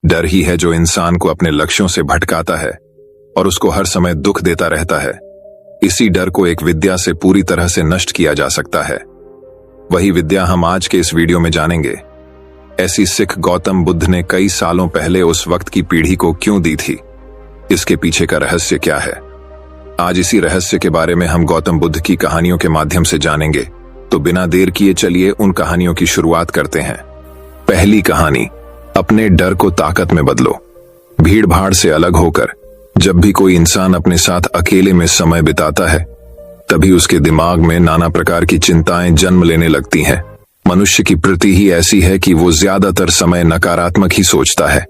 डर ही है जो इंसान को अपने लक्ष्यों से भटकाता है और उसको हर समय दुख देता रहता है। इसी डर को एक विद्या से पूरी तरह से नष्ट किया जा सकता है। वही विद्या हम आज के इस वीडियो में जानेंगे। ऐसी सिख गौतम बुद्ध ने कई सालों पहले उस वक्त की पीढ़ी को क्यों दी थी? इसके पीछे का रहस्य क्या है? आज इसी रहस्य के बारे में हम गौतम बुद्ध की कहानियों के माध्यम से जानेंगे। तो बिना देर किए चलिए उन कहानियों की शुरुआत करते हैं। पहली कहानी, अपने डर को ताकत में बदलो। भीड़ भाड़ से अलग होकर जब भी कोई इंसान अपने साथ अकेले में समय बिताता है, तभी उसके दिमाग में नाना प्रकार की चिंताएं जन्म लेने लगती हैं। मनुष्य की प्रति ही ऐसी है कि वो ज्यादातर समय नकारात्मक ही सोचता है।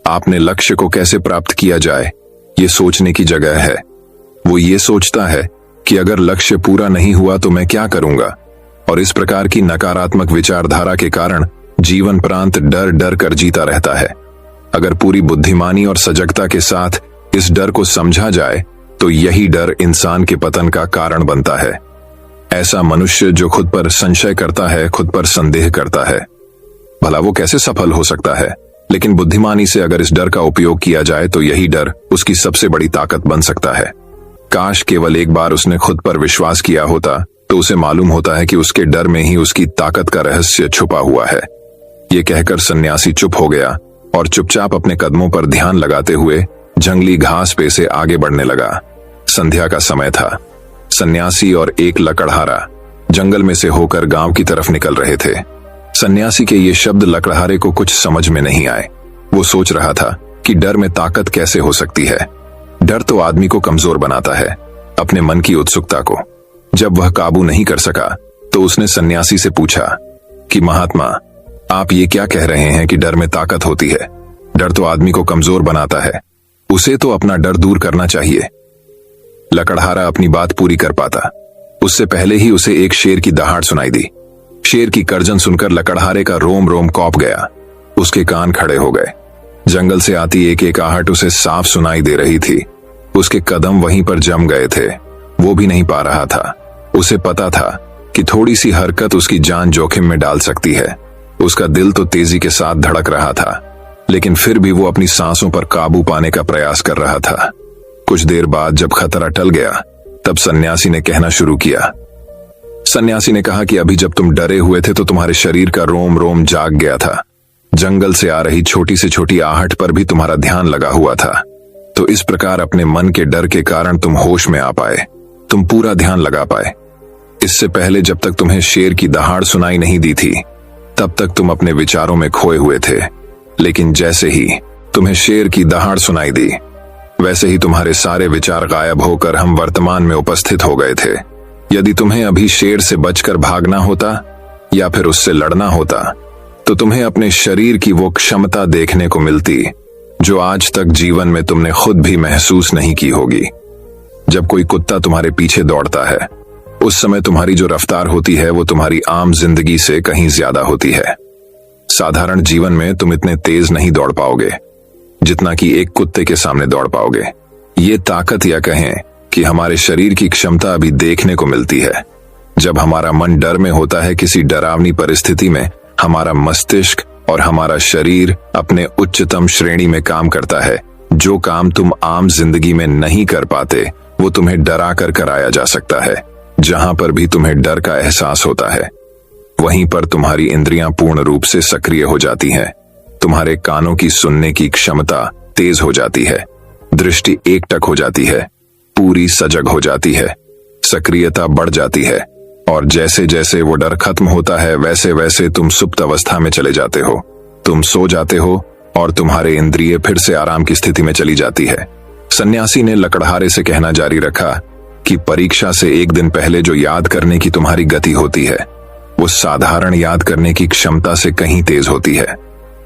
आपने लक्ष्य को कैसे प्राप्त किया जाए, ये सोचने की जगह है। वो ये सोचता है कि अगर लक्ष्य पूरा नहीं हुआ तो मैं क्या करूंगा, और इस प्रकार की नकारात्मक विचारधारा के कारण जीवन प्रांत डर डर कर जीता रहता है। अगर पूरी बुद्धिमानी और सजगता के साथ इस डर को समझा जाए तो यही डर इंसान के पतन का कारण बनता है। ऐसा मनुष्य जो खुद पर संशय करता है, खुद पर संदेह करता है, भला वो कैसे सफल हो सकता है? लेकिन बुद्धिमानी से अगर इस डर का उपयोग किया जाए तो यही डर उसकी सबसे बड़ी ताकत बन सकता है। काश केवल एक बार उसने खुद पर विश्वास किया होता तो उसे मालूम होता है कि उसके डर में ही उसकी ताकत का रहस्य छुपा हुआ है। ये कहकर सन्यासी चुप हो गया और चुपचाप अपने कदमों पर ध्यान लगाते हुए जंगली घास पे से आगे बढ़ने लगा। संध्या का समय था। सन्यासी और एक लकड़हारा जंगल में से होकर गांव की तरफ निकल रहे थे। सन्यासी के ये शब्द लकड़हारे को कुछ समझ में नहीं आए। वो सोच रहा था कि डर में ताकत कैसे हो सकती है। डर तो आदमी को कमजोर बनाता है, अपने मन की उत्सुकता को। जब वह काबू नहीं कर सका तो उसने सन्यासी से पूछा कि महात्मा, आप ये क्या कह रहे हैं कि डर में ताकत होती है? डर तो आदमी को कमजोर बनाता है, उसे तो अपना डर दूर करना चाहिए। लकड़हारा अपनी बात पूरी कर पाता उससे पहले ही उसे एक शेर की दहाड़ सुनाई दी। शेर की गर्जन सुनकर लकड़हारे का रोम रोम कौंप गया। उसके कान खड़े हो गए। जंगल से आती एक एक आहट उसे साफ सुनाई दे रही थी। उसके कदम वहीं पर जम गए थे। वो भी नहीं पा रहा था। उसे पता था कि थोड़ी सी हरकत उसकी जान जोखिम में डाल सकती है। उसका दिल तो तेजी के साथ धड़क रहा था, लेकिन फिर भी वो अपनी सांसों पर काबू पाने का प्रयास कर रहा था। कुछ देर बाद जब खतरा टल गया तब सन्यासी ने कहना शुरू किया। सन्यासी ने कहा कि अभी जब तुम डरे हुए थे तो तुम्हारे शरीर का रोम रोम जाग गया था। जंगल से आ रही छोटी से छोटी आहट पर भी तुम्हारा ध्यान लगा हुआ था। तो इस प्रकार अपने मन के डर के कारण तुम होश में आ पाए, तुम पूरा ध्यान लगा पाए। इससे पहले जब तक तुम्हें शेर की दहाड़ सुनाई नहीं दी थी तब तक तुम अपने विचारों में खोए हुए थे। लेकिन जैसे ही तुम्हें शेर की दहाड़ सुनाई दी वैसे ही तुम्हारे सारे विचार गायब होकर हम वर्तमान में उपस्थित हो गए थे। यदि तुम्हें अभी शेर से बचकर भागना होता या फिर उससे लड़ना होता तो तुम्हें अपने शरीर की वो क्षमता देखने को मिलती जो आज तक जीवन में तुमने खुद भी महसूस नहीं की होगी। जब कोई कुत्ता तुम्हारे पीछे दौड़ता है उस समय तुम्हारी जो रफ्तार होती है वो तुम्हारी आम जिंदगी से कहीं ज्यादा होती है। साधारण जीवन में तुम इतने तेज नहीं दौड़ पाओगे जितना कि एक कुत्ते के सामने दौड़ पाओगे। ये ताकत या कहें कि हमारे शरीर की क्षमता अभी देखने को मिलती है। जब हमारा मन डर में होता है, किसी डरावनी परिस्थिति में, हमारा मस्तिष्क और हमारा शरीर अपने उच्चतम श्रेणी में काम करता है। जो काम तुम आम जिंदगी में नहीं कर पाते वो तुम्हें डरा कर कराया जा सकता है। जहां पर भी तुम्हें डर का एहसास होता है वहीं पर तुम्हारी इंद्रियां पूर्ण रूप से सक्रिय हो जाती हैं। तुम्हारे कानों की सुनने की क्षमता तेज हो जाती है, दृष्टि एकटक हो जाती है, पूरी सजग हो जाती है, सक्रियता बढ़ जाती है। और जैसे जैसे वो डर खत्म होता है वैसे वैसे तुम सुप्त अवस्था में चले जाते हो। तुम सो जाते हो और तुम्हारे इंद्रिय फिर से आराम की स्थिति में चली जाती है। सन्यासी ने लकड़हारे से कहना जारी रखा कि परीक्षा से एक दिन पहले जो याद करने की तुम्हारी गति होती है वो साधारण याद करने की क्षमता से कहीं तेज होती है।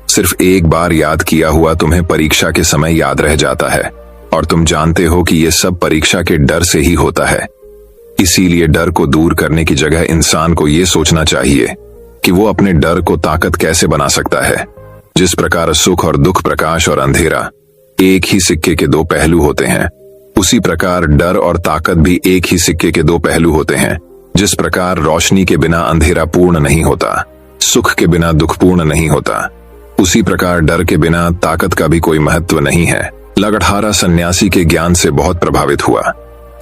सिर्फ एक बार याद किया हुआ तुम्हें परीक्षा के समय याद रह जाता है और तुम जानते हो कि ये सब परीक्षा के डर से ही होता है। इसीलिए डर को दूर करने की जगह इंसान को ये सोचना चाहिए कि वो अपने डर को ताकत कैसे बना सकता है। जिस प्रकार सुख और दुख, प्रकाश और अंधेरा एक ही सिक्के के दो पहलू होते हैं, उसी प्रकार डर और ताकत भी एक ही सिक्के के दो पहलू होते हैं। जिस प्रकार रोशनी के बिना अंधेरा पूर्ण नहीं होता, सुख के बिना दुख पूर्ण नहीं होता, उसी प्रकार डर के बिना ताकत का भी कोई महत्व नहीं है। लगड़हारा सन्यासी के ज्ञान से बहुत प्रभावित हुआ,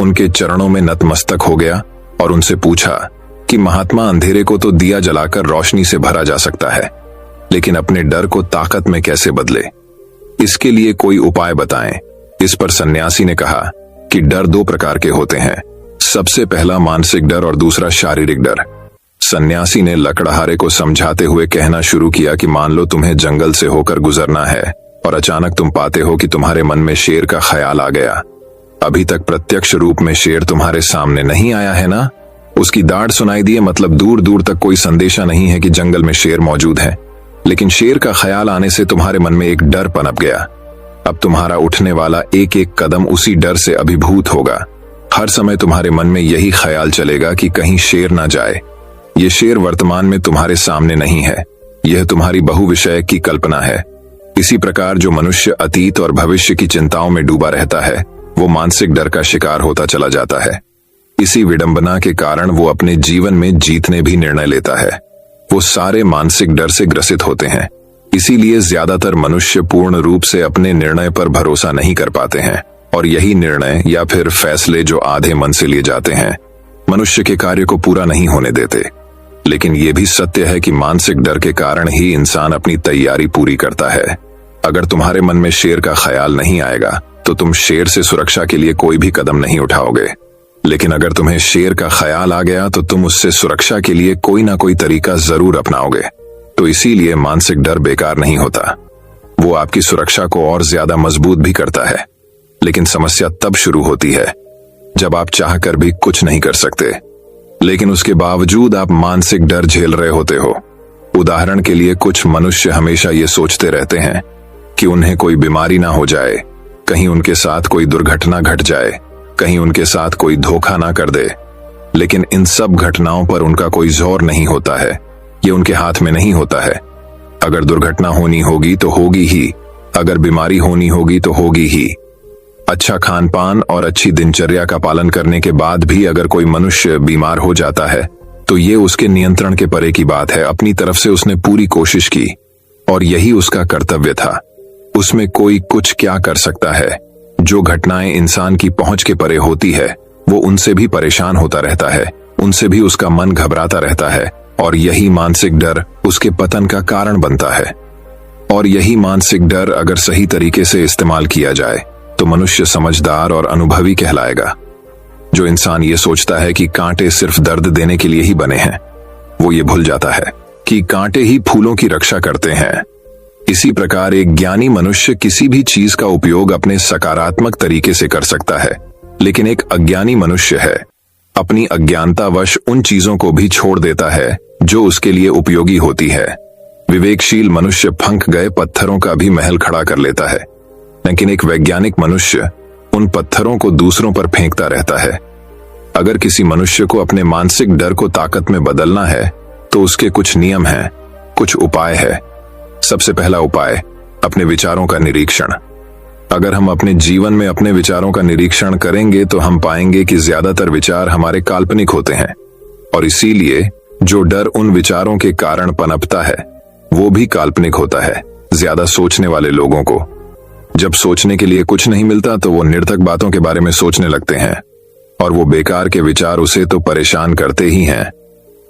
उनके चरणों में नतमस्तक हो गया और उनसे पूछा कि महात्मा, अंधेरे को तो दिया जलाकर रोशनी से भरा जा सकता है, लेकिन अपने डर को ताकत में कैसे बदले? इसके लिए कोई उपाय बताएं। इस पर सन्यासी ने कहा कि डर दो प्रकार के होते हैं, सबसे पहला मानसिक डर और दूसरा शारीरिक डर। सन्यासी ने लकड़हारे को समझाते हुए कहना शुरू किया कि मान लो तुम्हें जंगल से होकर गुजरना है और अचानक तुम पाते हो कि तुम्हारे मन में शेर का ख्याल आ गया। अभी तक प्रत्यक्ष रूप में शेर तुम्हारे सामने नहीं आया है ना, उसकी दाढ़ सुनाई दी है, मतलब दूर दूर तक कोई संदेशा नहीं है कि जंगल में शेर मौजूद है, लेकिन शेर का ख्याल आने से तुम्हारे मन में एक डर पनप गया। अब तुम्हारा उठने वाला एक एक कदम उसी डर से अभिभूत होगा। हर समय तुम्हारे मन में यही ख्याल चलेगा कि कहीं शेर ना जाए। ये शेर वर्तमान में तुम्हारे सामने नहीं है, यह तुम्हारी बहुविषय की कल्पना है। इसी प्रकार जो मनुष्य अतीत और भविष्य की चिंताओं में डूबा रहता है, वो मानसिक डर का शिकार होता चला जाता है। इसी विडंबना के कारण वो अपने जीवन में जीतने भी निर्णय लेता है। वो सारे मानसिक डर से ग्रसित होते हैं। इसीलिए ज्यादातर मनुष्य पूर्ण रूप से अपने निर्णय पर भरोसा नहीं कर पाते हैं, और यही निर्णय या फिर फैसले जो आधे मन से लिए जाते हैं, मनुष्य के कार्य को पूरा नहीं होने देते। लेकिन यह भी सत्य है कि मानसिक डर के कारण ही इंसान अपनी तैयारी पूरी करता है। अगर तुम्हारे मन में शेर का ख्याल नहीं आएगा तो तुम शेर से सुरक्षा के लिए कोई भी कदम नहीं उठाओगे, लेकिन अगर तुम्हें शेर का ख्याल आ गया तो तुम उससे सुरक्षा के लिए कोई ना कोई तरीका जरूर अपनाओगे। तो इसीलिए मानसिक डर बेकार नहीं होता, वो आपकी सुरक्षा को और ज्यादा मजबूत भी करता है। लेकिन समस्या तब शुरू होती है जब आप चाहकर भी कुछ नहीं कर सकते, लेकिन उसके बावजूद आप मानसिक डर झेल रहे होते हो। उदाहरण के लिए कुछ मनुष्य हमेशा ये सोचते रहते हैं कि उन्हें कोई बीमारी ना हो जाए, कहीं उनके साथ कोई दुर्घटना घट जाए, कहीं उनके साथ कोई धोखा ना कर दे। लेकिन इन सब घटनाओं पर उनका कोई जोर नहीं होता है, ये उनके हाथ में नहीं होता है। अगर दुर्घटना होनी होगी तो होगी ही, अगर बीमारी होनी होगी तो होगी ही। अच्छा खान पान और अच्छी दिनचर्या का पालन करने के बाद भी अगर कोई मनुष्य बीमार हो जाता है तो ये उसके नियंत्रण के परे की बात है। अपनी तरफ से उसने पूरी कोशिश की और यही उसका कर्तव्य था। उसमें कोई कुछ क्या कर सकता है? जो घटनाएं इंसान की पहुंच के परे होती है वो उनसे भी परेशान होता रहता है, उनसे भी उसका मन घबराता रहता है, और यही मानसिक डर उसके पतन का कारण बनता है। और यही मानसिक डर अगर सही तरीके से इस्तेमाल किया जाए तो मनुष्य समझदार और अनुभवी कहलाएगा। जो इंसान ये सोचता है कि कांटे सिर्फ दर्द देने के लिए ही बने हैं, वो ये भूल जाता है कि कांटे ही फूलों की रक्षा करते हैं। इसी प्रकार एक ज्ञानी मनुष्य किसी भी चीज का उपयोग अपने सकारात्मक तरीके से कर सकता है, लेकिन एक अज्ञानी मनुष्य है अपनी अज्ञानतावश उन चीजों को भी छोड़ देता है जो उसके लिए उपयोगी होती है। विवेकशील मनुष्य फंक गए पत्थरों का भी महल खड़ा कर लेता है, लेकिन एक वैज्ञानिक मनुष्य उन पत्थरों को दूसरों पर फेंकता रहता है। अगर किसी मनुष्य को अपने मानसिक डर को ताकत में बदलना है तो उसके कुछ नियम हैं, कुछ उपाय है। सबसे पहला उपाय, अपने विचारों का निरीक्षण। अगर हम अपने जीवन में अपने विचारों का निरीक्षण करेंगे तो हम पाएंगे कि ज्यादातर विचार हमारे काल्पनिक होते हैं, और इसीलिए जो डर उन विचारों के कारण पनपता है वो भी काल्पनिक होता है। ज्यादा सोचने वाले लोगों को जब सोचने के लिए कुछ नहीं मिलता तो वो निरर्थक बातों के बारे में सोचने लगते हैं, और वो बेकार के विचार उसे तो परेशान करते ही हैं,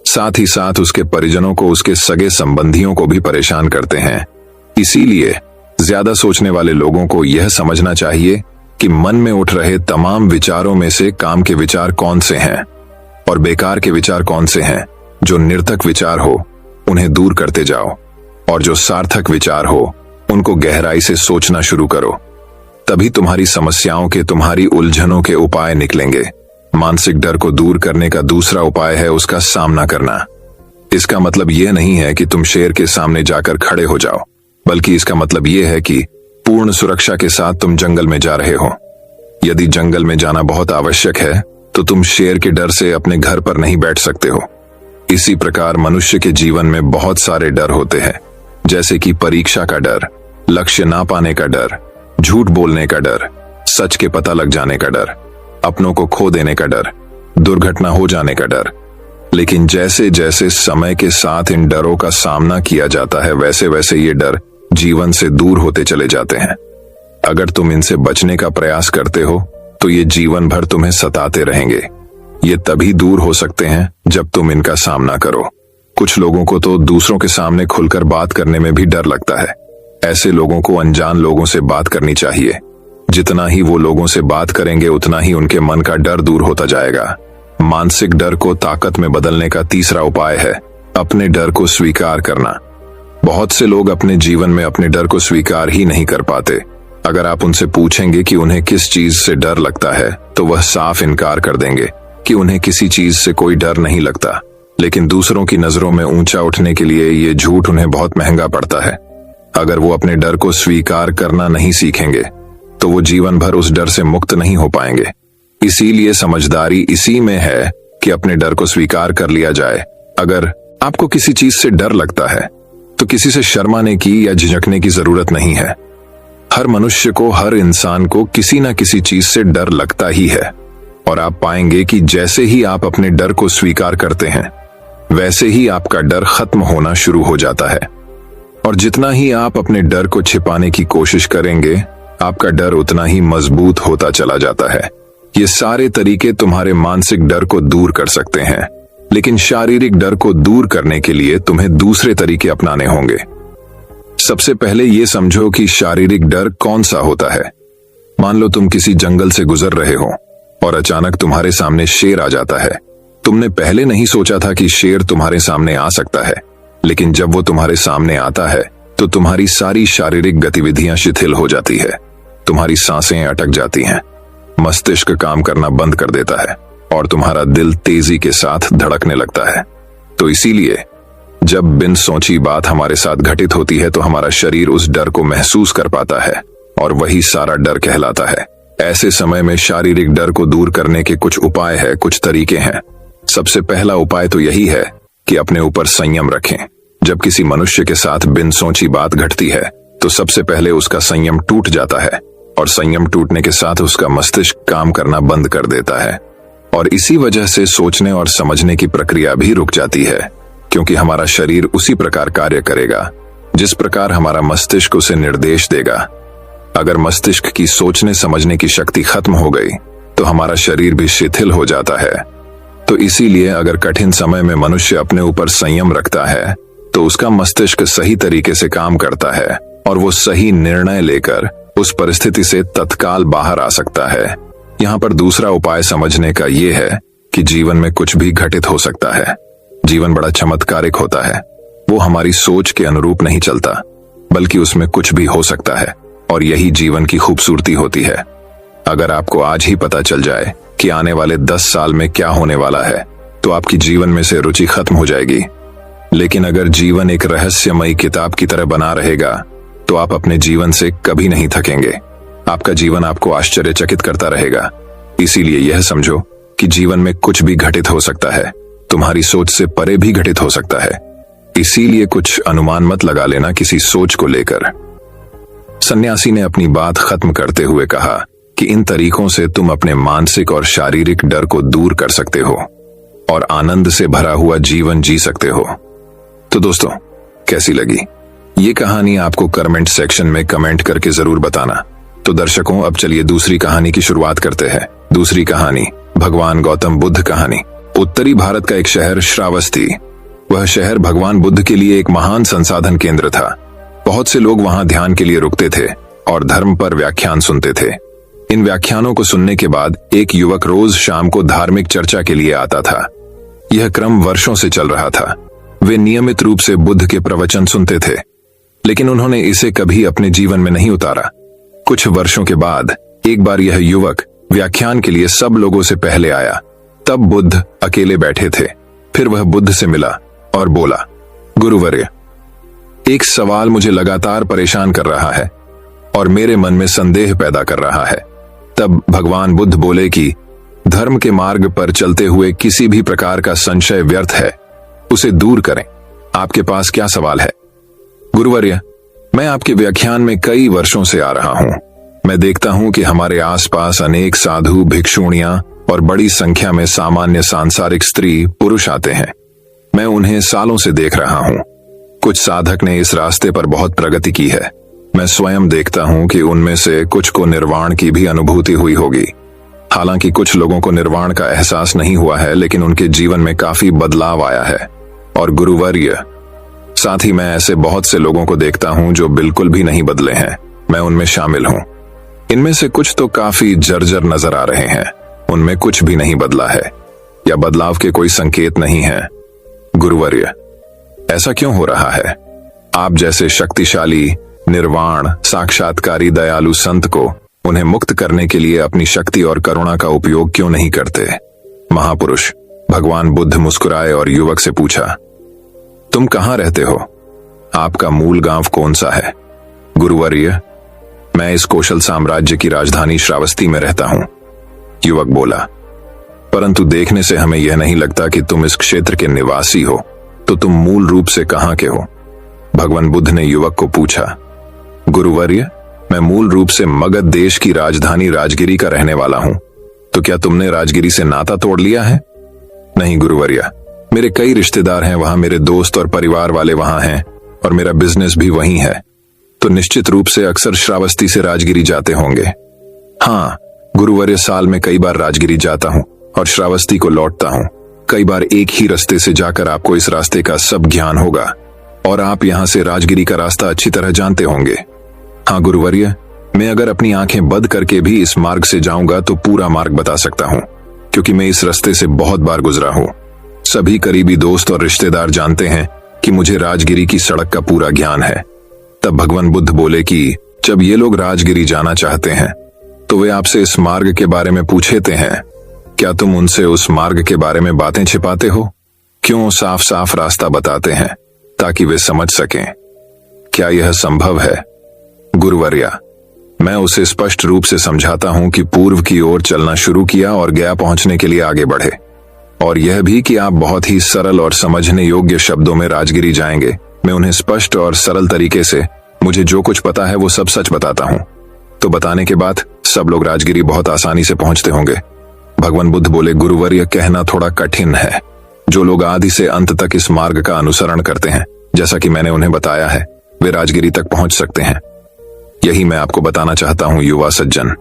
साथ ही साथ उसके परिजनों को, उसके सगे संबंधियों को भी परेशान करते हैं। इसीलिए ज्यादा सोचने वाले लोगों को यह समझना चाहिए कि मन में उठ रहे तमाम विचारों में से काम के विचार कौन से हैं और बेकार के विचार कौन से हैं। जो निरर्थक विचार हो उन्हें दूर करते जाओ, और जो सार्थक विचार हो उनको गहराई से सोचना शुरू करो। तभी तुम्हारी समस्याओं के, तुम्हारी उलझनों के उपाय निकलेंगे। मानसिक डर को दूर करने का दूसरा उपाय है उसका सामना करना। इसका मतलब यह नहीं है कि तुम शेर के सामने जाकर खड़े हो जाओ, बल्कि इसका मतलब यह है कि पूर्ण सुरक्षा के साथ तुम जंगल में जा रहे हो। यदि जंगल में जाना बहुत आवश्यक है तो तुम शेर के डर से अपने घर पर नहीं बैठ सकते हो। इसी प्रकार मनुष्य के जीवन में बहुत सारे डर होते हैं, जैसे कि परीक्षा का डर, लक्ष्य ना पाने का डर, झूठ बोलने का डर, सच के पता लग जाने का डर, अपनों को खो देने का डर, दुर्घटना हो जाने का डर। लेकिन जैसे जैसे समय के साथ इन डरों का सामना किया जाता है वैसे वैसे ये डर जीवन से दूर होते चले जाते हैं। अगर तुम इनसे बचने का प्रयास करते हो तो ये जीवन भर तुम्हें सताते रहेंगे। ये तभी दूर हो सकते हैं जब तुम इनका सामना करो। कुछ लोगों को तो दूसरों के सामने खुलकर बात करने में भी डर लगता है। ऐसे लोगों को अनजान लोगों से बात करनी चाहिए। जितना ही वो लोगों से बात करेंगे उतना ही उनके मन का डर दूर होता जाएगा। मानसिक डर को ताकत में बदलने का तीसरा उपाय है अपने डर को स्वीकार करना। बहुत से लोग अपने जीवन में अपने डर को स्वीकार ही नहीं कर पाते। अगर आप उनसे पूछेंगे कि उन्हें किस चीज से डर लगता है तो वह साफ इनकार कर देंगे कि उन्हें किसी चीज से कोई डर नहीं लगता। लेकिन दूसरों की नजरों में ऊंचा उठने के लिए ये झूठ उन्हें बहुत महंगा पड़ता है। अगर वो अपने डर को स्वीकार करना नहीं सीखेंगे तो वो जीवन भर उस डर से मुक्त नहीं हो पाएंगे। इसीलिए समझदारी इसी में है कि अपने डर को स्वीकार कर लिया जाए। अगर आपको किसी चीज से डर लगता है तो किसी से शर्माने की या झिझकने की जरूरत नहीं है। हर मनुष्य को, हर इंसान को किसी ना किसी चीज से डर लगता ही है। और आप पाएंगे कि जैसे ही आप अपने डर को स्वीकार करते हैं वैसे ही आपका डर खत्म होना शुरू हो जाता है। और जितना ही आप अपने डर को छिपाने की कोशिश करेंगे आपका डर उतना ही मजबूत होता चला जाता है। ये सारे तरीके तुम्हारे मानसिक डर को दूर कर सकते हैं, लेकिन शारीरिक डर को दूर करने के लिए तुम्हें दूसरे तरीके अपनाने होंगे। सबसे पहले ये समझो कि शारीरिक डर कौन सा होता है। मान लो तुम किसी जंगल से गुजर रहे हो और अचानक तुम्हारे सामने शेर आ जाता है। तुमने पहले नहीं सोचा था कि शेर तुम्हारे सामने आ सकता है, लेकिन जब वो तुम्हारे सामने आता है तो तुम्हारी सारी शारीरिक गतिविधियां शिथिल हो जाती है। तुम्हारी सांसें अटक जाती हैं, मस्तिष्क काम करना बंद कर देता है और तुम्हारा दिल तेजी के साथ धड़कने लगता है। तो इसीलिए जब बिन सोची बात हमारे साथ घटित होती है तो हमारा शरीर उस डर को महसूस कर पाता है और वही सारा डर कहलाता है। ऐसे समय में शारीरिक डर को दूर करने के कुछ उपाय है, कुछ तरीके हैं। सबसे पहला उपाय तो यही है कि अपने ऊपर संयम रखें। जब किसी मनुष्य के साथ बिन सोची बात घटती है तो सबसे पहले उसका संयम टूट जाता है और संयम टूटने के साथ उसका मस्तिष्क काम करना बंद कर देता है और इसी वजह से सोचने और समझने की प्रक्रिया भी रुक जाती है, क्योंकि हमारा शरीर उसी प्रकार कार्य करेगा जिस प्रकार हमारा मस्तिष्क उसे निर्देश देगा। अगर मस्तिष्क की सोचने समझने की शक्ति खत्म हो गई तो हमारा शरीर भी शिथिल हो जाता है। तो इसीलिए अगर कठिन समय में मनुष्य अपने ऊपर संयम रखता है तो उसका मस्तिष्क सही तरीके से काम करता है और वो सही निर्णय लेकर उस परिस्थिति से तत्काल बाहर आ सकता है। यहाँ पर दूसरा उपाय समझने का ये है कि जीवन में कुछ भी घटित हो सकता है। जीवन बड़ा चमत्कारिक होता है। वो हमारी सोच के अनुरूप नहीं चलता, बल्कि उसमें कुछ भी हो सकता है और यही जीवन की खूबसूरती होती है। अगर आपको आज ही पता चल जाए कि आने वाले 10 साल में क्या होने वाला है तो आपकी जीवन में से रुचि खत्म हो जाएगी। लेकिन अगर जीवन एक रहस्यमयी किताब की तरह बना रहेगा तो आप अपने जीवन से कभी नहीं थकेंगे। आपका जीवन आपको आश्चर्यचकित करता रहेगा। इसीलिए यह समझो कि जीवन में कुछ भी घटित हो सकता है, तुम्हारी सोच से परे भी घटित हो सकता है। इसीलिए कुछ अनुमान मत लगा लेना किसी सोच को लेकर। सन्यासी ने अपनी बात खत्म करते हुए कहा कि इन तरीकों से तुम अपने मानसिक और शारीरिक डर को दूर कर सकते हो और आनंद से भरा हुआ जीवन जी सकते हो। तो दोस्तों, कैसी लगी ये कहानी? आपको कमेंट सेक्शन में कमेंट करके जरूर बताना। तो दर्शकों, अब चलिए दूसरी कहानी की शुरुआत करते हैं। दूसरी कहानी भगवान गौतम बुद्ध कहानी। उत्तरी भारत का एक शहर श्रावस्ती। वह शहर भगवान बुद्ध के लिए एक महान संसाधन केंद्र था। बहुत से लोग वहां ध्यान के लिए रुकते थे और धर्म पर व्याख्यान सुनते थे। इन व्याख्यानों को सुनने के बाद एक युवक रोज शाम को धार्मिक चर्चा के लिए आता था। यह क्रम वर्षों से चल रहा था। वे नियमित रूप से बुद्ध के प्रवचन सुनते थे, लेकिन उन्होंने इसे कभी अपने जीवन में नहीं उतारा। कुछ वर्षों के बाद एक बार यह युवक व्याख्यान के लिए सब लोगों से पहले आया। तब बुद्ध अकेले बैठे थे। फिर वह बुद्ध से मिला और बोला, गुरुवर्य, एक सवाल मुझे लगातार परेशान कर रहा है और मेरे मन में संदेह पैदा कर रहा है। तब भगवान बुद्ध बोले कि धर्म के मार्ग पर चलते हुए किसी भी प्रकार का संशय व्यर्थ है, उसे दूर करें। आपके पास क्या सवाल है? गुरुवर्य, मैं आपके व्याख्यान में कई वर्षों से आ रहा हूं। मैं देखता हूं कि हमारे आसपास अनेक साधु, भिक्षुणियां और बड़ी संख्या में सामान्य सांसारिक स्त्री पुरुष आते हैं। मैं उन्हें सालों से देख रहा हूं। कुछ साधक ने इस रास्ते पर बहुत प्रगति की है। मैं स्वयं देखता हूं कि उनमें से कुछ को निर्वाण की भी अनुभूति हुई होगी। हालांकि कुछ लोगों को निर्वाण का एहसास नहीं हुआ है, लेकिन उनके जीवन में काफी बदलाव आया है। और गुरुवर्य, साथ ही मैं ऐसे बहुत से लोगों को देखता हूं जो बिल्कुल भी नहीं बदले हैं। मैं उनमें शामिल हूं। इनमें से कुछ तो काफी जर्जर नजर आ रहे हैं, उनमें कुछ भी नहीं बदला है या बदलाव के कोई संकेत नहीं है। गुरुवर्य, ऐसा क्यों हो रहा है? आप जैसे शक्तिशाली, निर्वाण, साक्षात्कारी, दयालु संत को उन्हें मुक्त करने के लिए अपनी शक्ति और करुणा का उपयोग क्यों नहीं करते? महापुरुष भगवान बुद्ध मुस्कुराए और युवक से पूछा, तुम कहां रहते हो? आपका मूल गांव कौन सा है? गुरुवर्य, मैं इस कौशल साम्राज्य की राजधानी श्रावस्ती में रहता हूं। युवक बोला, परंतु देखने से हमें यह नहीं लगता कि तुम इस क्षेत्र के निवासी हो, तो तुम मूल रूप से कहां के हो? भगवान बुद्ध ने युवक को पूछा, गुरुवर्य, मैं मूल रूप से मगध देश की राजधानी राजगिरी का रहने वाला हूं। तो क्या तुमने राजगिरी से नाता तोड़ लिया है? नहीं गुरुवर्य, मेरे कई रिश्तेदार हैं वहां, मेरे दोस्त और परिवार वाले वहां हैं और मेरा बिजनेस भी वहीं है। तो निश्चित रूप से अक्सर श्रावस्ती से राजगिरी जाते होंगे। हाँ गुरुवर्य, साल में कई बार राजगिरी जाता हूं और श्रावस्ती को लौटता हूं। कई बार एक ही रास्ते से जाकर आपको इस रास्ते का सब ज्ञान होगा और आप यहां से राजगिरी का रास्ता अच्छी तरह जानते होंगे। हाँ गुरुवर्य, मैं अगर अपनी आंखें बंद करके भी इस मार्ग से जाऊंगा तो पूरा मार्ग बता सकता हूं, क्योंकि मैं इस रास्ते से बहुत बार गुजरा हूं। सभी करीबी दोस्त और रिश्तेदार जानते हैं कि मुझे राजगिरी की सड़क का पूरा ज्ञान है। तब भगवान बुद्ध बोले कि जब ये लोग राजगिरी जाना चाहते हैं तो वे आपसे इस मार्ग के बारे में पूछते हैं। क्या तुम उनसे उस मार्ग के बारे में बातें छिपाते हो? क्यों साफ साफ रास्ता बताते हैं ताकि वे समझ सकें? क्या यह संभव है? गुरुवर्या, मैं उसे स्पष्ट रूप से समझाता हूं कि पूर्व की ओर चलना शुरू किया और गया पहुंचने के लिए आगे बढ़े, और यह भी कि आप बहुत ही सरल और समझने योग्य शब्दों में राजगिरी जाएंगे। मैं उन्हें स्पष्ट और सरल तरीके से मुझे जो कुछ पता है वो सब सच बताता हूं। तो बताने के बाद सब लोग राजगिरी बहुत आसानी से पहुंचते होंगे। भगवान बुद्ध बोले, गुरुवर्य, कहना थोड़ा कठिन है। जो लोग आदि से अंत तक इस मार्ग का अनुसरण करते हैं, जैसा कि मैंने उन्हें बताया है, वे राजगिरी तक पहुंच सकते हैं। यही मैं आपको बताना चाहता हूं युवा सज्जन।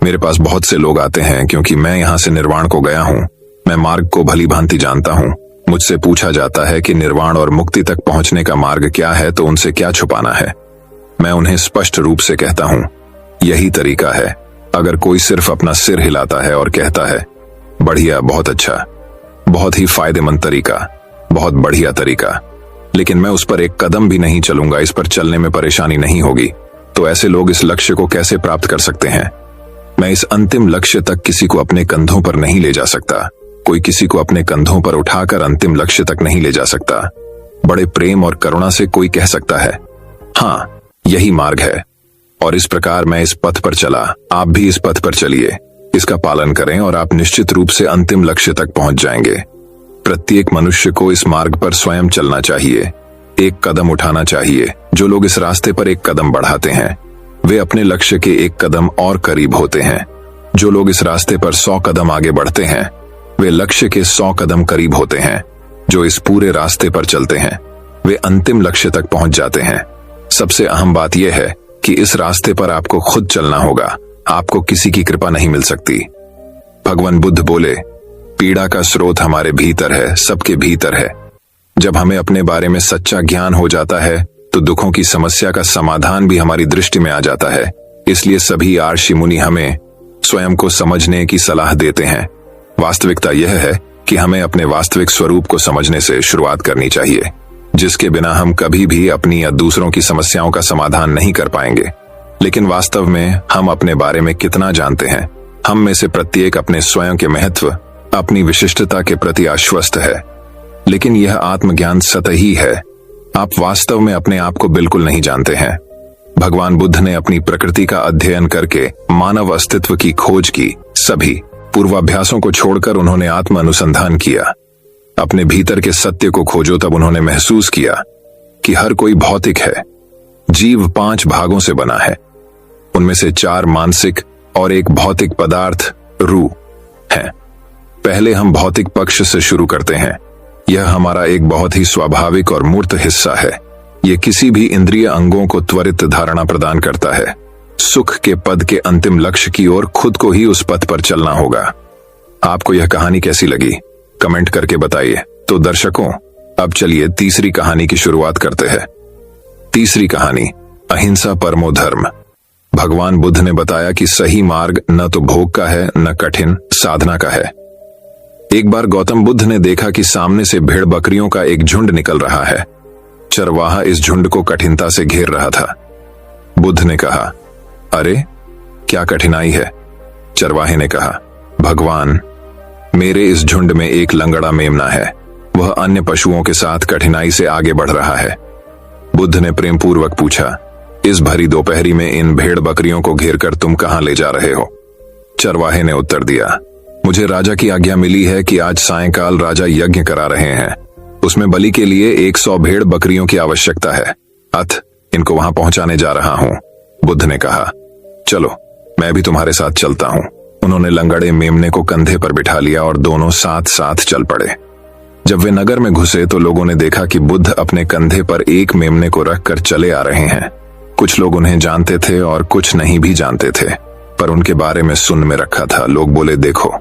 मेरे पास बहुत से लोग आते हैं क्योंकि मैं यहां से निर्वाण को गया हूं। मैं मार्ग को भली भांति जानता हूं। मुझसे पूछा जाता है कि निर्वाण और मुक्ति तक पहुंचने का मार्ग क्या है, तो उनसे क्या छुपाना है? मैं उन्हें स्पष्ट रूप से कहता हूं, यही तरीका है। अगर कोई सिर्फ अपना सिर हिलाता है और कहता है बढ़िया, बहुत अच्छा, बहुत ही फायदेमंद तरीका, बहुत बढ़िया तरीका, लेकिन मैं उस पर एक कदम भी नहीं चलूंगा, इस पर चलने में परेशानी नहीं होगी, तो ऐसे लोग इस लक्ष्य को कैसे प्राप्त कर सकते हैं? मैं इस अंतिम लक्ष्य तक किसी को अपने कंधों पर नहीं ले जा सकता। कोई किसी को अपने कंधों पर उठाकर अंतिम लक्ष्य तक नहीं ले जा सकता। बड़े प्रेम और करुणा से कोई कह सकता है, हाँ यही मार्ग है, और इस प्रकार मैं इस पथ पर चला, आप भी इस पथ पर चलिए, इसका पालन करें और आप निश्चित रूप से अंतिम लक्ष्य तक पहुंच जाएंगे। प्रत्येक मनुष्य को इस मार्ग पर स्वयं चलना चाहिए, एक कदम उठाना चाहिए। जो लोग इस रास्ते पर एक कदम बढ़ाते हैं वे अपने लक्ष्य के एक कदम और करीब होते हैं। जो लोग इस रास्ते पर 100 कदम आगे बढ़ते हैं वे लक्ष्य के 100 कदम करीब होते हैं। जो इस पूरे रास्ते पर चलते हैं वे अंतिम लक्ष्य तक पहुंच जाते हैं। सबसे अहम बात यह है कि इस रास्ते पर आपको खुद चलना होगा, आपको किसी की कृपा नहीं मिल सकती। भगवान बुद्ध बोले, पीड़ा का स्रोत हमारे भीतर है, सबके भीतर है। जब हमें अपने बारे में सच्चा ज्ञान हो जाता है तो दुखों की समस्या का समाधान भी हमारी दृष्टि में आ जाता है। इसलिए सभी आर्षि मुनि हमें स्वयं को समझने की सलाह देते हैं। वास्तविकता यह है कि हमें अपने वास्तविक स्वरूप को समझने से शुरुआत करनी चाहिए, जिसके बिना हम कभी भी अपनी या दूसरों की समस्याओं का समाधान नहीं कर पाएंगे। लेकिन वास्तव में हम अपने बारे में कितना जानते हैं? हम में से प्रत्येक अपने स्वयं के महत्व, अपनी विशिष्टता के प्रति आश्वस्त है, लेकिन यह आत्मज्ञान सतही है। आप वास्तव में अपने आप को बिल्कुल नहीं जानते हैं। भगवान बुद्ध ने अपनी प्रकृति का अध्ययन करके मानव अस्तित्व की खोज की। सभी पूर्वाभ्यासों को छोड़कर उन्होंने आत्म अनुसंधान किया। अपने भीतर के सत्य को खोजो। तब उन्होंने महसूस किया कि हर कोई भौतिक है। जीव 5 भागों से बना है, उनमें से 4 मानसिक और एक भौतिक पदार्थ रूह है। पहले हम भौतिक पक्ष से शुरू करते हैं। यह हमारा एक बहुत ही स्वाभाविक और मूर्त हिस्सा है। ये किसी भी इंद्रिय अंगों को त्वरित धारणा प्रदान करता है। सुख के पद के अंतिम लक्ष्य की ओर खुद को ही उस पथ पर चलना होगा। आपको यह कहानी कैसी लगी कमेंट करके बताइए। तो दर्शकों, अब चलिए तीसरी कहानी की शुरुआत करते हैं। तीसरी कहानी, अहिंसा परमो धर्म। भगवान बुद्ध ने बताया कि सही मार्ग न तो भोग का है न कठिन साधना का है। एक बार गौतम बुद्ध ने देखा कि सामने से भेड़ बकरियों का एक झुंड निकल रहा है। चरवाहा इस झुंड को कठिनता से घेर रहा था। बुद्ध ने कहा, अरे क्या कठिनाई है? चरवाहे ने कहा, भगवान, मेरे इस झुंड में एक लंगड़ा मेमना है। वह अन्य पशुओं के साथ कठिनाई से आगे बढ़ रहा है। बुद्ध ने प्रेम पूर्वक पूछा, इस भरी दोपहरी में इन भेड़ बकरियों को घेर कर तुम कहां ले जा रहे हो? चरवाहे ने उत्तर दिया, मुझे राजा की आज्ञा मिली है कि आज सायंकाल राजा यज्ञ करा रहे हैं। उसमें बलि के लिए 100 भेड़ बकरियों की आवश्यकता है। अतः इनको वहां पहुंचाने जा रहा हूं। बुद्ध ने कहा, चलो मैं भी तुम्हारे साथ चलता हूं। उन्होंने लंगड़े मेमने को कंधे पर बिठा लिया और दोनों साथ साथ चल पड़े। जब वे नगर में घुसे तो लोगों ने देखा कि बुद्ध अपने कंधे पर एक मेमने को रखकर चले आ रहे हैं। कुछ लोग उन्हें जानते थे और कुछ नहीं भी जानते थे, पर उनके बारे में सुन में रखा था। लोग बोले, देखो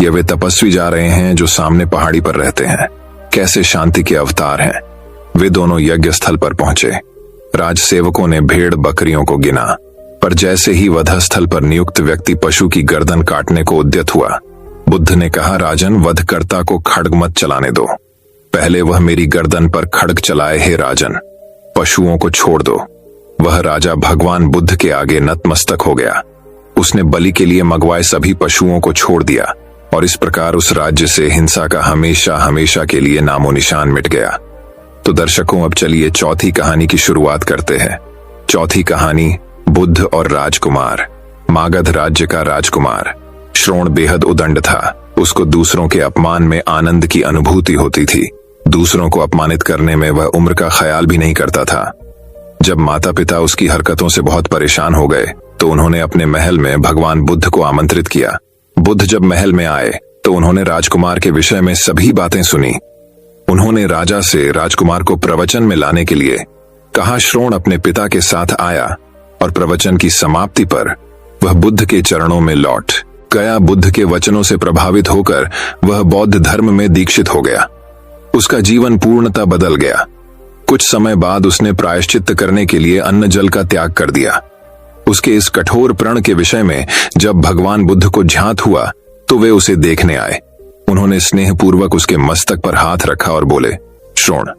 ये वे तपस्वी जा रहे हैं जो सामने पहाड़ी पर रहते हैं। कैसे शांति के अवतार हैं। वे दोनों यज्ञ स्थल पर पहुंचे। राजसेवकों ने भेड़ बकरियों को गिना, पर जैसे ही वधस्थल पर नियुक्त व्यक्ति पशु की गर्दन काटने को उद्यत हुआ, बुद्ध ने कहा, राजन, वधकर्ता को खड्ग मत चलाने दो। पहले वह मेरी गर्दन पर खड्ग चलाए। हे राजन, पशुओं को छोड़ दो। वह राजा भगवान बुद्ध के आगे नतमस्तक हो गया। उसने बलि के लिए मंगवाए सभी पशुओं को छोड़ दिया और इस प्रकार उस राज्य से हिंसा का हमेशा हमेशा के लिए नामो निशान मिट गया। तो दर्शकों, अब चलिए चौथी कहानी की शुरुआत करते हैं। चौथी कहानी, बुद्ध और राजकुमार। मागध राज्य का राजकुमार श्रोण बेहद उदंड था। उसको दूसरों के अपमान में आनंद की अनुभूति होती थी। दूसरों को अपमानित करने में वह उम्र का ख्याल भी नहीं करता था। जब माता पिता उसकी हरकतों से बहुत परेशान हो गए तो उन्होंने अपने महल में भगवान बुद्ध को आमंत्रित किया। बुद्ध जब महल में आए तो उन्होंने राजकुमार के विषय में सभी बातें सुनी। उन्होंने राजा से राजकुमार को प्रवचन में लाने के लिए कहा। श्रोण अपने पिता के साथ आया और प्रवचन की समाप्ति पर वह बुद्ध के चरणों में लौट गया। बुद्ध के वचनों से प्रभावित होकर वह बौद्ध धर्म में दीक्षित हो गया। उसका जीवन पूर्णतः बदल गया। कुछ समय बाद उसने प्रायश्चित्त करने के लिए अन्न जल का त्याग कर दिया। उसके इस कठोर प्रण के विषय में जब भगवान बुद्ध को झांत हुआ तो वे उसे देखने आए। उन्होंने स्नेहपूर्वक उसके मस्तक पर हाथ रखा और बोले, श्रोण,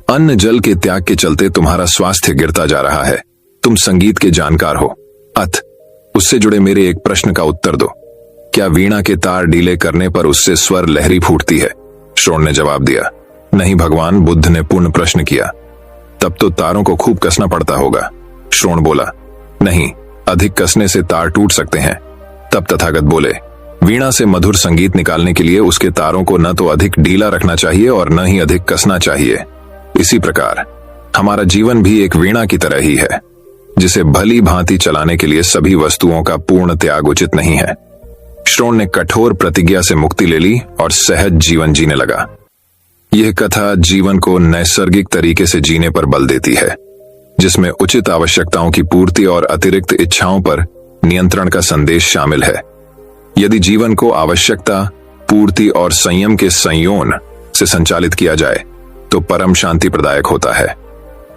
अन्न जल के त्याग के चलते तुम्हारा स्वास्थ्य गिरता जा रहा है। तुम संगीत के जानकार हो, अतः उससे जुड़े मेरे एक प्रश्न का उत्तर दो। क्या वीणा के तार ढीले करने पर उससे स्वर लहरी फूटती है? श्रोण ने जवाब दिया, नहीं भगवान। बुद्ध ने पूर्ण प्रश्न किया, तब तो तारों को खूब कसना पड़ता होगा। श्रोण बोला, नहीं, अधिक कसने से तार टूट सकते हैं। तब तथागत बोले, वीणा से मधुर संगीत निकालने के लिए उसके तारों को न तो अधिक ढीला रखना चाहिए और न ही अधिक कसना चाहिए। इसी प्रकार हमारा जीवन भी एक वीणा की तरह ही है, जिसे भली भांति चलाने के लिए सभी वस्तुओं का पूर्ण त्याग उचित नहीं है। श्रोण ने कठोर प्रतिज्ञा से मुक्ति ले ली और सहज जीवन जीने लगा। यह कथा जीवन को नैसर्गिक तरीके से जीने पर बल देती है, जिसमें उचित आवश्यकताओं की पूर्ति और अतिरिक्त इच्छाओं पर नियंत्रण का संदेश शामिल है। यदि जीवन को आवश्यकता, पूर्ति और संयम के संयोजन से संचालित किया जाए तो परम शांति प्रदायक होता है।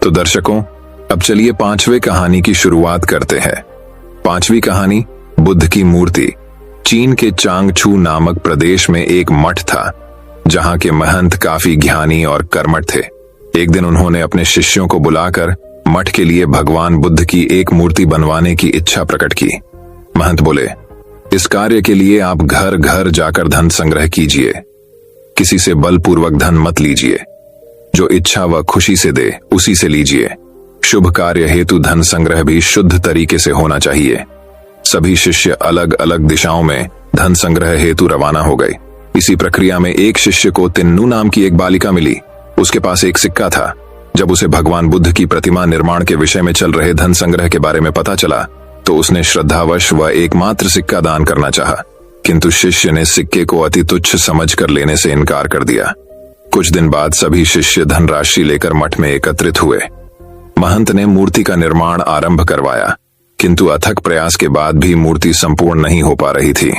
तो दर्शकों, अब चलिए पांचवें कहानी की शुरुआत करते हैं। पांचवी कहानी, बुद्ध की मूर्ति। चीन के चांगछू नामक प्रदेश में एक मठ था, जहां के महंत काफी ज्ञानी और कर्मठ थे। एक दिन उन्होंने अपने शिष्यों को बुलाकर मठ के लिए भगवान बुद्ध की एक मूर्ति बनवाने की इच्छा प्रकट की। महंत बोले, इस कार्य के लिए आप घर घर जाकर धन संग्रह कीजिए। किसी से बलपूर्वक धन मत लीजिए। जो इच्छा वह खुशी से दे उसी से लीजिए। शुभ कार्य हेतु धन संग्रह भी शुद्ध तरीके से होना चाहिए। सभी शिष्य अलग अलग दिशाओं में धन संग्रह हेतु रवाना हो गए। इसी प्रक्रिया में एक शिष्य को तिन्नू नाम की एक बालिका मिली। उसके पास एक सिक्का था। जब उसे भगवान बुद्ध की प्रतिमा निर्माण के विषय में चल रहे धन संग्रह के बारे में पता चला तो उसने श्रद्धावश वह एकमात्र सिक्का दान करना चाहा, किंतु शिष्य ने सिक्के को अति तुच्छ समझकर लेने से इनकार कर दिया। कुछ दिन बाद सभी शिष्य धनराशि लेकर मठ में एकत्रित हुए। महंत ने मूर्ति का निर्माण आरंभ करवाया, किंतु अथक प्रयास के बाद भी मूर्ति संपूर्ण नहीं हो पा रही थी।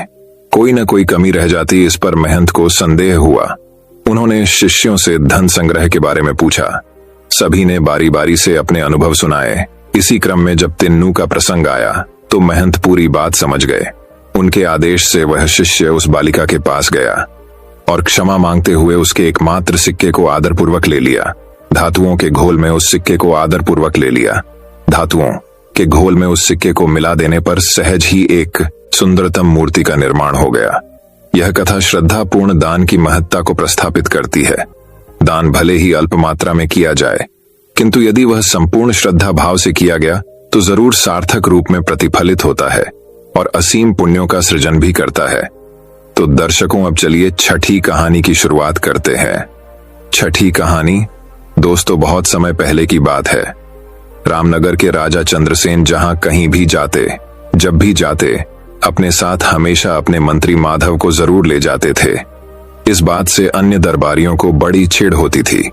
कोई न कोई कमी रह जाती, इस पर महंत को संदेह हुआ। उन्होंने शिष्यों से धन संग्रह के बारे में पूछा। सभी ने बारी बारी से अपने अनुभव सुनाए। इसी क्रम में जब तिन्नू का प्रसंग आया तो महंत पूरी बात समझ गए। उनके आदेश से वह शिष्य उस बालिका के पास गया और क्षमा मांगते हुए उसके एकमात्र सिक्के को आदरपूर्वक ले लिया। धातुओं के घोल में उस सिक्के को आदरपूर्वक ले लिया। धातुओं के घोल में उस सिक्के को मिला देने पर सहज ही एक सुंदरतम मूर्ति का निर्माण हो गया। यह कथा श्रद्धापूर्ण दान की महत्ता को प्रस्थापित करती है। दान भले ही अल्प मात्रा में किया जाए, किंतु यदि वह संपूर्ण श्रद्धा भाव से किया गया तो जरूर सार्थक रूप में प्रतिफलित होता है और असीम पुण्यों का सृजन भी करता है। तो दर्शकों, अब चलिए छठी कहानी की शुरुआत करते हैं। छठी कहानी दोस्तों बहुत समय पहले की बात है। रामनगर के राजा चंद्रसेन जहां कहीं भी जाते, जब भी जाते, अपने साथ हमेशा अपने मंत्री माधव को जरूर ले जाते थे। इस बात से अन्य दरबारियों को बड़ी चिढ़ होती थी।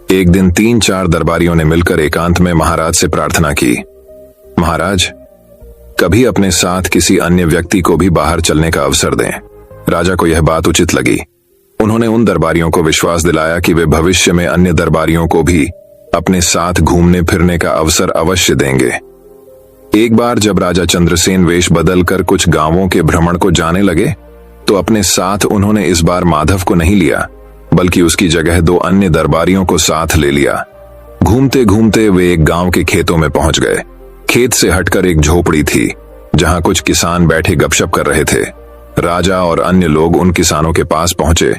एक दिन 3-4 दरबारियों ने मिलकर एकांत में महाराज से प्रार्थना की, महाराज, कभी अपने साथ किसी अन्य व्यक्ति को भी बाहर चलने का अवसर दें। राजा को यह बात उचित लगी। उन्होंने उन दरबारियों को विश्वास दिलाया कि वे भविष्य में अन्य दरबारियों को भी अपने साथ घूमने फिरने का अवसर अवश्य देंगे। एक बार जब राजा चंद्रसेन वेश बदलकर कुछ गांवों के भ्रमण को जाने लगे तो अपने साथ उन्होंने इस बार माधव को नहीं लिया, बल्कि उसकी जगह 2 अन्य दरबारियों को साथ ले लिया। घूमते घूमते वे एक गांव के खेतों में पहुंच गए। खेत से हटकर एक झोपड़ी थी जहां कुछ किसान बैठे गपशप कर रहे थे। राजा और अन्य लोग उन किसानों के पास पहुंचे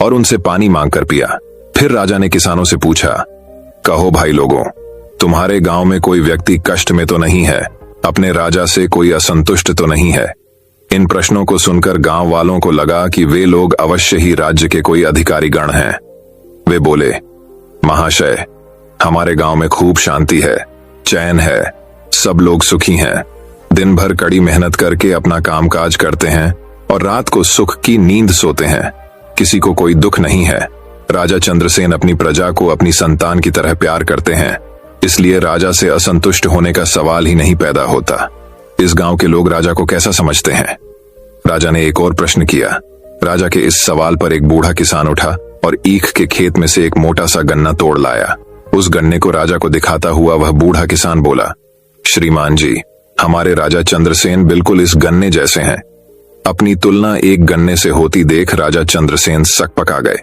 और उनसे पानी मांगकर पिया। फिर राजा ने किसानों से पूछा, कहो भाई लोगों, तुम्हारे गांव में कोई व्यक्ति कष्ट में तो नहीं है? अपने राजा से कोई असंतुष्ट तो नहीं है? इन प्रश्नों को सुनकर गांव वालों को लगा कि वे लोग अवश्य ही राज्य के कोई अधिकारी गण हैं। वे बोले, महाशय, हमारे गांव में खूब शांति है, चैन है, सब लोग सुखी हैं। दिन भर कड़ी मेहनत करके अपना कामकाज करते हैं और रात को सुख की नींद सोते हैं। किसी को कोई दुख नहीं है। राजा चंद्रसेन अपनी प्रजा को अपनी संतान की तरह प्यार करते हैं, इसलिए राजा से असंतुष्ट होने का सवाल ही नहीं पैदा होता। इस गांव के लोग राजा को कैसा समझते हैं? राजा ने एक और प्रश्न किया। राजा के इस सवाल पर एक बूढ़ा किसान उठा और ईख के खेत में से एक मोटा सा गन्ना तोड़ लाया। उस गन्ने को राजा को दिखाता हुआ वह बूढ़ा किसान बोला, श्रीमान जी, हमारे राजा चंद्रसेन बिल्कुल इस गन्ने जैसे हैं। अपनी तुलना एक गन्ने से होती देख राजा चंद्रसेन सकपका गए।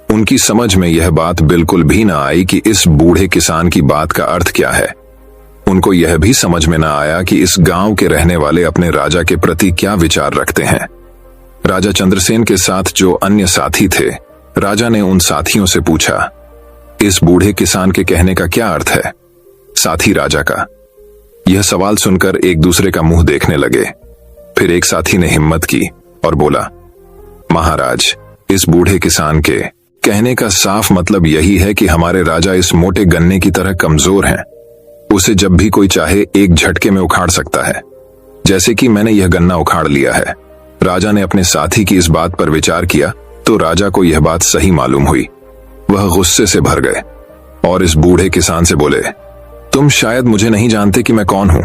उनकी समझ में यह बात बिल्कुल भी न आई कि इस बूढ़े किसान की बात का अर्थ क्या है। उनको यह भी समझ में न आया कि इस गांव के रहने वाले अपने राजा के प्रति क्या विचार रखते हैं। राजा चंद्रसेन के साथ जो अन्य साथी थे, राजा ने उन साथियों से पूछा, इस बूढ़े किसान के कहने का क्या अर्थ है? साथी राजा का यह सवाल सुनकर एक दूसरे का मुंह देखने लगे। फिर एक साथी ने हिम्मत की और बोला, महाराज, इस बूढ़े किसान के कहने का साफ मतलब यही है कि हमारे राजा इस मोटे गन्ने की तरह कमजोर हैं। उसे जब भी कोई चाहे एक झटके में उखाड़ सकता है, जैसे कि मैंने यह गन्ना उखाड़ लिया है। राजा ने अपने साथी की इस बात पर विचार किया तो राजा को यह बात सही मालूम हुई। वह गुस्से से भर गए और इस बूढ़े किसान से बोले, तुम शायद मुझे नहीं जानते कि मैं कौन हूं।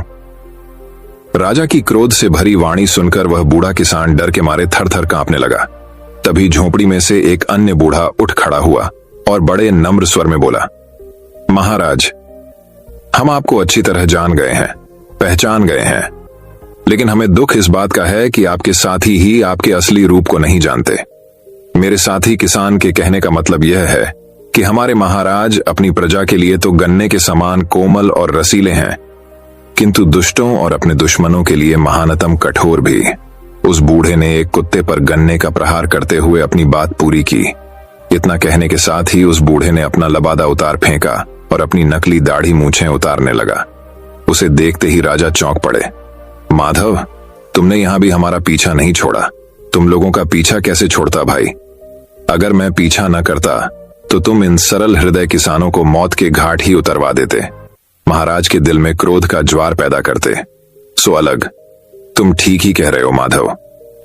राजा की क्रोध से भरी वाणी सुनकर वह बूढ़ा किसान डर के मारे थर थर कांपने लगा। तभी झोपड़ी में से एक अन्य बूढ़ा उठ खड़ा हुआ और बड़े नम्र स्वर में बोला, महाराज, हम आपको अच्छी तरह जान गए हैं, पहचान गए हैं, लेकिन हमें दुख इस बात का है कि आपके साथी ही आपके असली रूप को नहीं जानते। मेरे साथी किसान के कहने का मतलब यह है कि हमारे महाराज अपनी प्रजा के लिए तो गन्ने के समान कोमल और रसीले हैं, किंतु दुष्टों और अपने दुश्मनों के लिए महानतम कठोर भी। उस बूढ़े ने एक कुत्ते पर गन्ने का प्रहार करते हुए अपनी बात पूरी की। इतना कहने के साथ ही उस बूढ़े ने अपना लबादा उतार फेंका और अपनी नकली दाढ़ी मूछें उतारने लगा। उसे देखते ही राजा चौंक पड़े। माधव, तुमने यहां भी हमारा पीछा नहीं छोड़ा। तुम लोगों का पीछा कैसे छोड़ता भाई? अगर मैं पीछा न करता तो तुम इन सरल हृदय किसानों को मौत के घाट ही उतरवा देते, महाराज के दिल में क्रोध का ज्वार पैदा करते। सो अलग, तुम ठीक ही कह रहे हो माधव।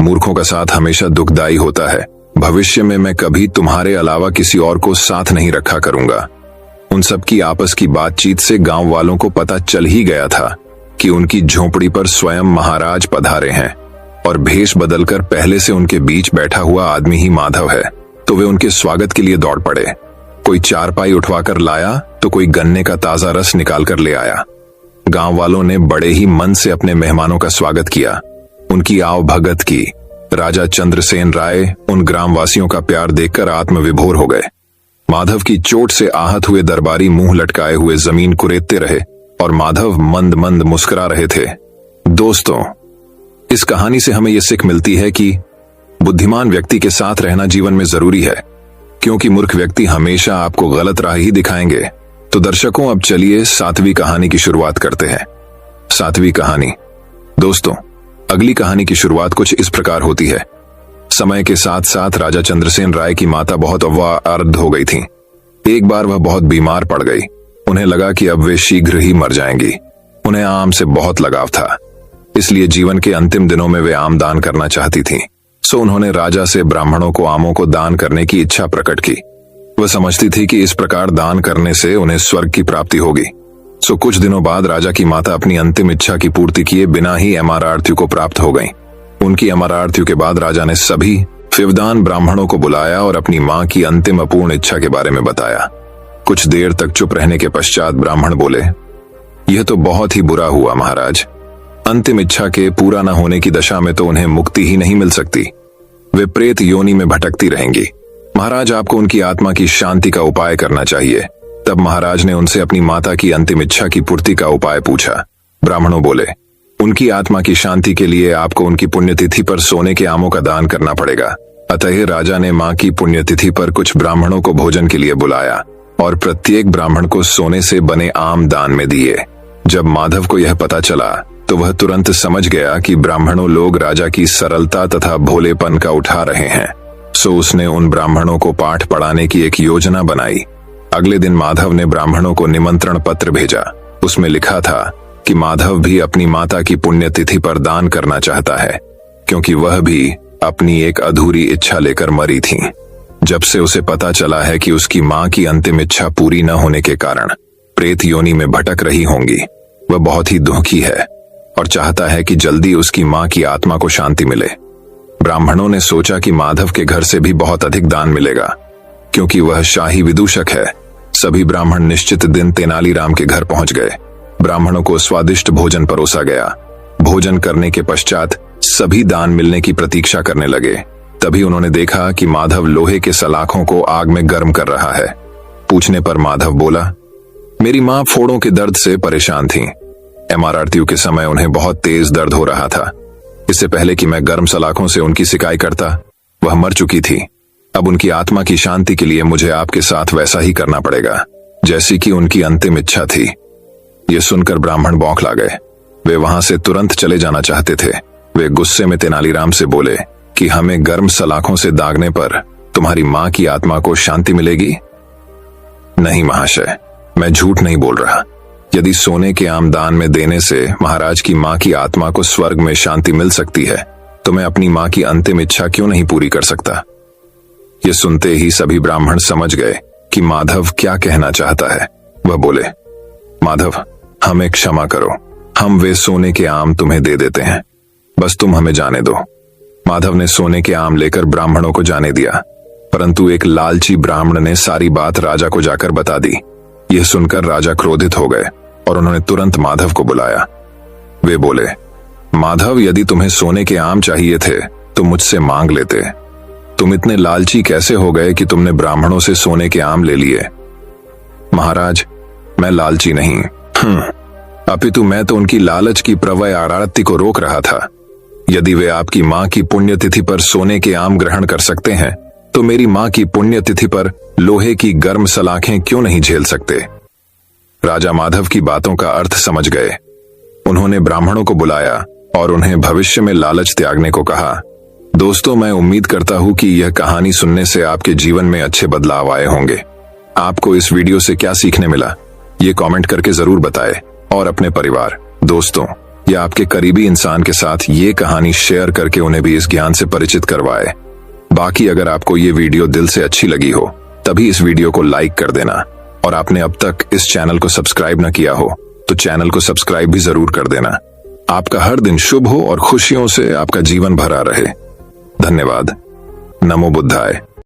मूर्खों का साथ हमेशा दुखदायी होता है। भविष्य में मैं कभी तुम्हारे अलावा किसी और को साथ नहीं रखा करूंगा। उन सब की आपस की बातचीत से गांव वालों को पता चल ही गया था कि उनकी झोपड़ी पर स्वयं महाराज पधारे हैं और भेष बदलकर पहले से उनके बीच बैठा हुआ आदमी ही माधव है। तो वे उनके स्वागत के लिए दौड़ पड़े। कोई चारपाई उठवाकर लाया तो कोई गन्ने का ताजा रस निकाल कर ले आया। गांव वालों ने बड़े ही मन से अपने मेहमानों का स्वागत किया, उनकी आवभगत की। राजा चंद्रसेन राय उन ग्रामवासियों का प्यार देखकर आत्मविभोर हो गए। माधव की चोट से आहत हुए दरबारी मुंह लटकाए हुए जमीन कुरेदते रहे और माधव मंद मंद मुस्कुरा रहे थे। दोस्तों, इस कहानी से हमें यह सीख मिलती है कि बुद्धिमान व्यक्ति के साथ रहना जीवन में जरूरी है, क्योंकि मूर्ख व्यक्ति हमेशा आपको गलत राह ही दिखाएंगे। तो दर्शकों, अब चलिए 7वीं कहानी की शुरुआत करते हैं। 7वीं कहानी। दोस्तों, अगली कहानी की शुरुआत कुछ इस प्रकार होती है। समय के साथ साथ राजा चंद्रसेन राय की माता बहुत अवरुद्ध हो गई थीं। एक बार वह बहुत बीमार पड़ गई। उन्हें लगा कि अब वे शीघ्र ही मर जाएंगी। उन्हें आम से बहुत लगाव था, इसलिए जीवन के अंतिम दिनों में वे आम दान करना चाहती थीं। सो उन्होंने राजा से ब्राह्मणों को आमों को दान करने की इच्छा प्रकट की। वह समझती थी कि इस प्रकार दान करने से उन्हें स्वर्ग की प्राप्ति होगी। सो कुछ दिनों बाद राजा की माता अपनी अंतिम इच्छा की पूर्ति किए बिना ही अमरार्थी को प्राप्त हो गईं। उनकी अमरार्थी के बाद राजा ने सभी फिवदान ब्राह्मणों को बुलाया और अपनी मां की अंतिम अपूर्ण इच्छा के बारे में बताया। कुछ देर तक चुप रहने के पश्चात ब्राह्मण बोले, यह तो बहुत ही बुरा हुआ महाराज। अंतिम इच्छा के पूरा न होने की दशा में तो उन्हें मुक्ति ही नहीं मिल सकती। वे प्रेत योनि में भटकती रहेंगी। महाराज, आपको उनकी आत्मा की शांति का उपाय करना चाहिए। तब महाराज ने उनसे अपनी माता की अंतिम इच्छा की पूर्ति का उपाय पूछा। ब्राह्मणों बोले, उनकी आत्मा की शांति के लिए आपको उनकी पुण्यतिथि पर सोने के आमों का दान करना पड़ेगा। अतः राजा ने मां की पुण्यतिथि पर कुछ ब्राह्मणों को भोजन के लिए बुलाया और प्रत्येक ब्राह्मण को सोने से बने आम दान में दिए। जब माधव को यह पता चला तो वह तुरंत समझ गया कि ब्राह्मणों लोग राजा की सरलता तथा भोलेपन का उठा रहे हैं। सो उसने उन ब्राह्मणों को पाठ पढ़ाने की एक योजना बनाई। अगले दिन माधव ने ब्राह्मणों को निमंत्रण पत्र भेजा। उसमें लिखा था कि माधव भी अपनी माता की पुण्यतिथि पर दान करना चाहता है, क्योंकि वह भी अपनी एक अधूरी इच्छा लेकर मरी थी। जब से उसे पता चला है कि उसकी मां की अंतिम इच्छा पूरी न होने के कारण प्रेत योनि में भटक रही होंगी, वह बहुत ही दुखी है और चाहता है कि जल्दी उसकी मां की आत्मा को शांति मिले। ब्राह्मणों ने सोचा कि माधव के घर से भी बहुत अधिक दान मिलेगा, क्योंकि वह शाही विदूषक है। सभी ब्राह्मण निश्चित दिन तेनालीराम के घर पहुंच गए। ब्राह्मणों को स्वादिष्ट भोजन परोसा गया। भोजन करने के पश्चात सभी दान मिलने की प्रतीक्षा करने लगे। तभी उन्होंने देखा कि माधव लोहे के सलाखों को आग में गर्म कर रहा है। पूछने पर माधव बोला, मेरी मां फोड़ों के दर्द से परेशान थी। अमरार्थियों के समय उन्हें बहुत तेज दर्द हो रहा था। इससे पहले कि मैं गर्म सलाखों से उनकी सिकाई करता, वह मर चुकी थी। अब उनकी आत्मा की शांति के लिए मुझे आपके साथ वैसा ही करना पड़ेगा जैसी कि उनकी अंतिम इच्छा थी। यह सुनकर ब्राह्मण बौखला गए। वे वहां से तुरंत चले जाना चाहते थे। वे गुस्से में तेनालीराम से बोले कि हमें गर्म सलाखों से दागने पर तुम्हारी मां की आत्मा को शांति मिलेगी? नहीं महाशय, मैं झूठ नहीं बोल रहा। यदि सोने के आम दान में देने से महाराज की मां की आत्मा को स्वर्ग में शांति मिल सकती है, तो मैं अपनी मां की अंतिम इच्छा क्यों नहीं पूरी कर सकता? यह सुनते ही सभी ब्राह्मण समझ गए कि माधव क्या कहना चाहता है। वह बोले, माधव, हमें क्षमा करो, हम वे सोने के आम तुम्हें दे देते हैं, बस तुम हमें जाने दो। माधव ने सोने के आम लेकर ब्राह्मणों को जाने दिया, परंतु एक लालची ब्राह्मण ने सारी बात राजा को जाकर बता दी। यह सुनकर राजा क्रोधित हो गए और उन्होंने तुरंत माधव को बुलाया। वे बोले, माधव, यदि तुम्हें सोने के आम चाहिए थे तो मुझसे मांग लेते। तुम इतने लालची कैसे हो गए कि तुमने ब्राह्मणों से सोने के आम ले लिए? महाराज, मैं लालची नहीं, अपितु मैं तो उनकी लालच की प्रवय आरती को रोक रहा था। यदि वे आपकी मां की पुण्यतिथि पर सोने के आम ग्रहण कर सकते हैं, तो मेरी मां की पुण्यतिथि पर लोहे की गर्म सलाखें क्यों नहीं झेल सकते? राजा माधव की बातों का अर्थ समझ गए। उन्होंने ब्राह्मणों को बुलाया और उन्हें भविष्य में लालच त्यागने को कहा। दोस्तों, मैं उम्मीद करता हूं कि यह कहानी सुनने से आपके जीवन में अच्छे बदलाव आए होंगे। आपको इस वीडियो से क्या सीखने मिला, ये कमेंट करके जरूर बताएं और अपने परिवार, दोस्तों या आपके करीबी इंसान के साथ ये कहानी शेयर करके उन्हें भी इस ज्ञान से परिचित करवाएं। बाकी अगर आपको ये वीडियो दिल से अच्छी लगी हो, तभी इस वीडियो को लाइक कर देना और आपने अब तक इस चैनल को सब्सक्राइब न किया हो तो चैनल को सब्सक्राइब भी जरूर कर देना। आपका हर दिन शुभ हो और खुशियों से आपका जीवन भरा रहे। धन्यवाद। नमो बुद्धाय।